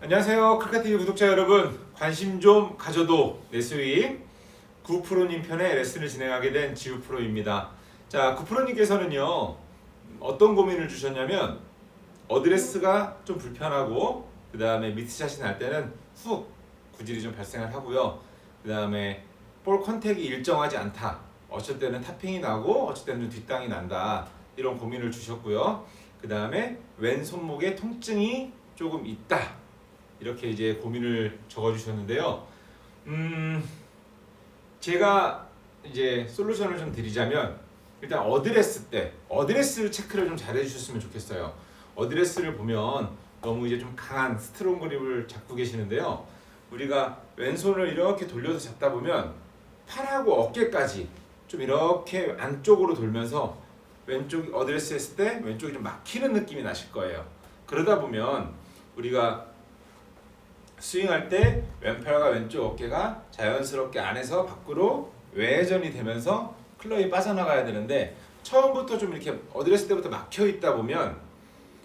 안녕하세요. 크리카TV 구독자 여러분. 관심 좀 가져도 내 스윙 구프로님 편의 레슨을 진행하게 된 지우프로입니다. 자, 구프로님께서는요 어떤 고민을 주셨냐면 어드레스가 좀 불편하고 그 다음에 미스샷이 날 때는 훅 구질이 좀 발생을 하고요. 그 다음에 볼 컨택이 일정하지 않다. 어쩔 때는 탑핑이 나고 어쩔 때는 좀 뒷땅이 난다. 이런 고민을 주셨고요. 그 다음에 왼 손목에 통증이 조금 있다. 이렇게 이제 고민을 적어주셨는데요. 제가 이제 솔루션을 좀 드리자면 일단 어드레스 체크를 좀 잘 해주셨으면 좋겠어요. 어드레스를 보면 너무 이제 좀 강한 스트롱 그립을 잡고 계시는데요. 우리가 왼손을 이렇게 돌려서 잡다 보면 팔하고 어깨까지 좀 이렇게 안쪽으로 돌면서 왼쪽 어드레스 했을 때 왼쪽이 좀 막히는 느낌이 나실 거예요. 그러다 보면 우리가 스윙할 때 왼팔과 왼쪽 어깨가 자연스럽게 안에서 밖으로 외전이 되면서 클럽이 빠져나가야 되는데 처음부터 좀 이렇게 어드레스 때부터 막혀 있다 보면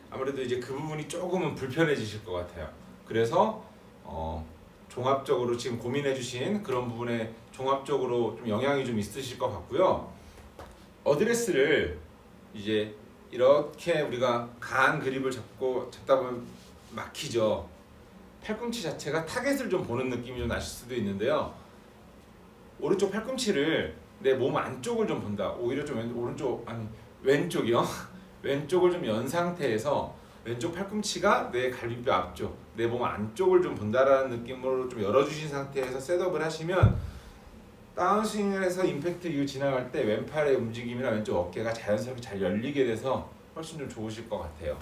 아무래도 이제 그 부분이 조금은 불편해지실 것 같아요. 그래서 종합적으로 지금 고민해주신 그런 부분에 종합적으로 좀 영향이 좀 있으실 것 같고요. 어드레스를 이제 이렇게 우리가 강한 그립을 잡다 보면 막히죠. 팔꿈치 자체가 타겟을 좀 보는 느낌이 좀 나실 수도 있는데요. 오른쪽 팔꿈치를 내 몸 안쪽을 좀 본다. 오히려 좀 왼쪽이요. 왼쪽을 좀 연 상태에서 왼쪽 팔꿈치가 내 갈비뼈 앞쪽, 내 몸 안쪽을 좀 본다라는 느낌으로 좀 열어주신 상태에서 셋업을 하시면 다운스윙을 해서 임팩트 이후 지나갈 때 왼팔의 움직임이나 왼쪽 어깨가 자연스럽게 잘 열리게 돼서 훨씬 좀 좋으실 것 같아요.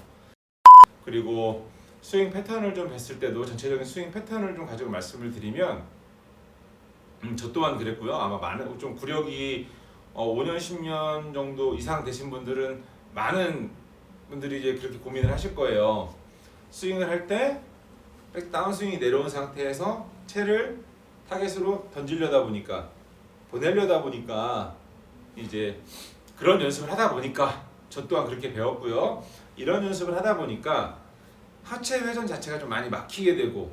그리고 스윙 패턴을 좀 뵀을 때도 전체적인 스윙 패턴을 좀 가지고 말씀을 드리면 저 또한 그랬고요. 아마 많은 좀 구력이 5년 10년 정도 이상 되신 분들은 많은 분들이 이제 그렇게 고민을 하실 거예요. 스윙을 할 때 다운스윙이 내려온 상태에서 채를 타겟으로 던지려다 보니까 보내려다 보니까 이제 그런 연습을 하다 보니까 저 또한 그렇게 배웠고요. 이런 연습을 하다 보니까 하체 회전 자체가 좀 많이 막히게 되고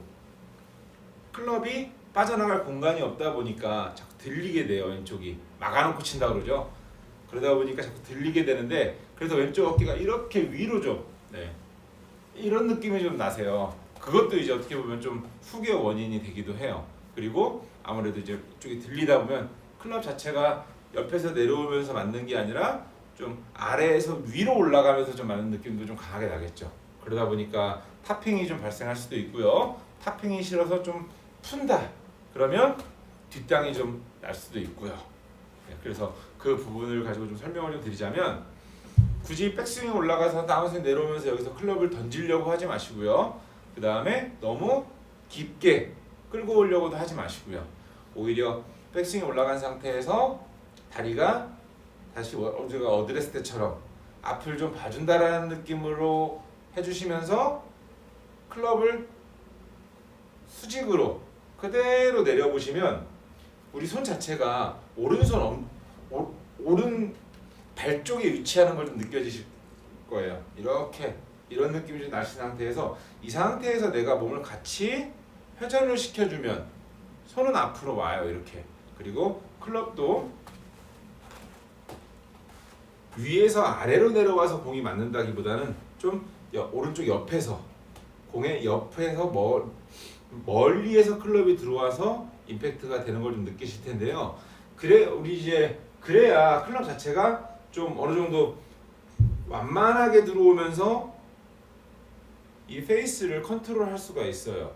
클럽이 빠져나갈 공간이 없다 보니까 자꾸 들리게 돼요. 왼쪽이 막아놓고 친다 그러죠. 그러다 보니까 자꾸 들리게 되는데 그래서 왼쪽 어깨가 이렇게 위로 좀 이런 느낌이 좀 나세요. 그것도 이제 어떻게 보면 좀 훅의 원인이 되기도 해요. 그리고 아무래도 이제 이쪽이 들리다 보면 클럽 자체가 옆에서 내려오면서 맞는 게 아니라 좀 아래에서 위로 올라가면서 좀 맞는 느낌도 좀 강하게 나겠죠. 그러다 보니까 탑핑이 좀 발생할 수도 있고요. 탑핑이 싫어서 좀 푼다. 그러면 뒷땅이 좀 날 수도 있고요. 그래서 그 부분을 가지고 좀 설명을 좀 드리자면 굳이 백스윙 올라가서 다운스윙 내려오면서 여기서 클럽을 던지려고 하지 마시고요. 그 다음에 너무 깊게 끌고 오려고도 하지 마시고요. 오히려 백스윙 올라간 상태에서 다리가 다시 우리가 어드레스 때처럼 앞을 좀 봐준다라는 느낌으로 해주시면서 클럽을 수직으로 그대로 내려보시면 우리 손 자체가 오른 발 쪽에 위치하는 걸 좀 느껴지실 거예요. 이렇게 이런 느낌이 좀 나신 상태에서 이 상태에서 내가 몸을 같이 회전을 시켜주면 손은 앞으로 와요. 이렇게. 그리고 클럽도 위에서 아래로 내려와서 공이 맞는다기보다는 좀 오른쪽 옆에서 공의 옆에서 멀리에서 클럽이 들어와서 임팩트가 되는 걸 좀 느끼실 텐데요. 그래야 클럽 자체가 좀 어느 정도 완만하게 들어오면서 이 페이스를 컨트롤할 수가 있어요.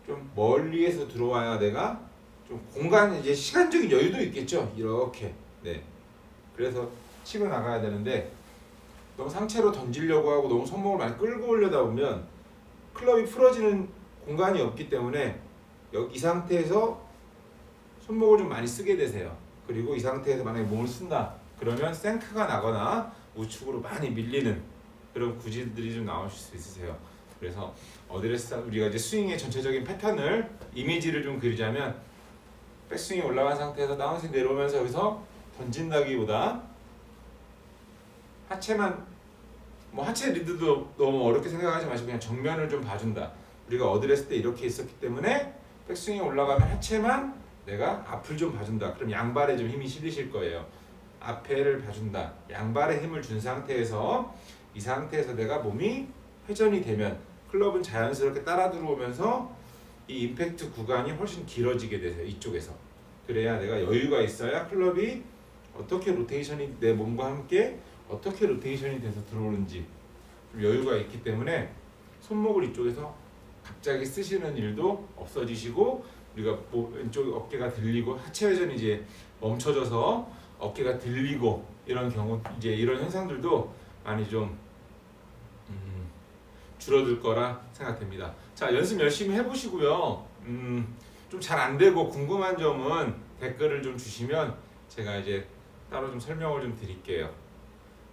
좀 멀리에서 들어와야 내가 좀 공간 이제 시간적인 여유도 있겠죠. 이렇게 그래서 치고 나가야 되는데 너무 상체로 던지려고 하고 너무 손목을 많이 끌고 올려다 보면 클럽이 풀어지는 공간이 없기 때문에 이 상태에서 손목을 좀 많이 쓰게 되세요. 그리고 이 상태에서 만약에 몸을 쓴다 그러면 생크가 나거나 우측으로 많이 밀리는 그런 구질들이 좀 나오실 수 있으세요. 그래서 어드레스 우리가 이제 스윙의 전체적인 패턴을 이미지를 좀 그리자면 백스윙이 올라간 상태에서 다운스윙 내려오면서 여기서 던진다기보다 하체만 뭐 하체 리드도 너무 어렵게 생각하지 마시고 그냥 정면을 좀 봐준다. 우리가 어드레스 때 이렇게 있었기 때문에 백스윙에 올라가면 하체만 내가 앞을 좀 봐준다. 그럼 양발에 좀 힘이 실리실 거예요. 앞에를 봐준다. 양발에 힘을 준 상태에서 이 상태에서 내가 몸이 회전이 되면 클럽은 자연스럽게 따라 들어오면서 이 임팩트 구간이 훨씬 길어지게 되세요. 이쪽에서. 그래야 내가 여유가 있어야 클럽이 어떻게 로테이션이 내 몸과 함께 어떻게 로테이션이 돼서 들어오는지 좀 여유가 있기 때문에 손목을 이쪽에서 갑자기 쓰시는 일도 없어지시고 우리가 왼쪽 어깨가 들리고 하체 회전이 이제 멈춰져서 어깨가 들리고 이런 경우 이제 이런 현상들도 많이 좀 줄어들 거라 생각됩니다. 자, 연습 열심히 해보시고요. 좀 잘 안 되고 궁금한 점은 댓글을 좀 주시면 제가 이제 따로 좀 설명을 좀 드릴게요.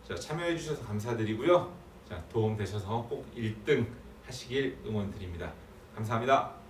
자, 참여해 주셔서 감사드리고요. 자, 도움 되셔서 꼭 1등 하시길 응원드립니다. 감사합니다.